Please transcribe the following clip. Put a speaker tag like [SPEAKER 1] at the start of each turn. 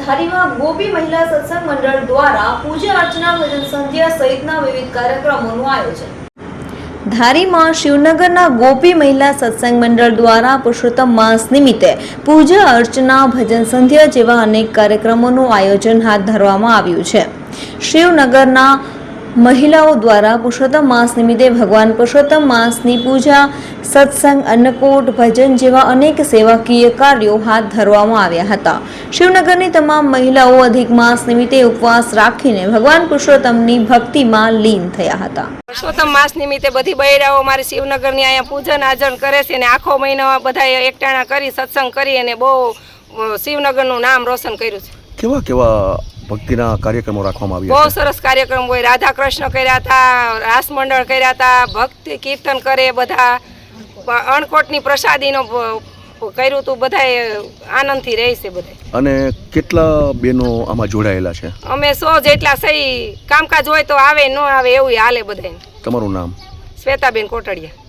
[SPEAKER 1] ધારીમાં ગોપી મહિલા સત્સંગ મંડળ દ્વારા પૂજા અર્ચના ભજન સંધ્યા સહિતના વિવિધ કાર્યક્રમોનું આયોજન। ધારીમાં શિવનગરના ગોપી મહિલા સત્સંગ મંડળ દ્વારા પુરુષોત્તમ માસ નિમિત્તે પૂજા અર્ચના ભજન સંધ્યા જેવા અનેક કાર્યક્રમોનું આયોજન હાથ ધરવામાં આવ્યું છે। શિવનગરના મહિલાઓ દ્વારા પુરુષોત્તમ માસ નિમિત્તે ભગવાન પુરુષોત્તમ માસની પૂજા, સત્સંગ, અન્નકૂટ, ભજન જેવા અનેક સેવાકીય કાર્યો હાથ ધરવામાં આવ્યા હતા। શિવનગરની તમામ મહિલાઓ અધિક માસ નિમિત્તે ઉપવાસ રાખીને ભગવાન પુરુષોત્તમની ભક્તિમાં લીન થયા હતા।
[SPEAKER 2] પુરુષોત્તમ માસ નિમિત્તે બધી બહેરાઓ મારી શિવનગરની અહીંયા પૂજન આચરણ કરે છે અને આખો મહિનો બધા એકટાણા કરી સત્સંગ કરી અને બહુ શિવનગરનું નામ રોશન કર્યું છે।
[SPEAKER 3] કેવા કેવા ભક્તિના કાર્યક્રમો રાખવામાં આવ્યા?
[SPEAKER 2] બહુ સરસ કાર્યક્રમ હોય। રાધા કૃષ્ણ કર્યા હતા, રાસ મંડળ કર્યા હતા, ભક્તિ કીર્તન કરે, બધા અણકોટની પ્રસાદીનો કર્યું હતું, બધા આનંદથી રહે છે બધા।
[SPEAKER 3] અને કેટલા બહેનો આમાં જોડાયેલા છે?
[SPEAKER 2] અમે 100 જેટલા સહી કામકાજ હોય તો આવે ન આવે એવું હાલે બધાને।
[SPEAKER 3] તમારું નામ?
[SPEAKER 2] શ્વેતાબેન કોટડિયા।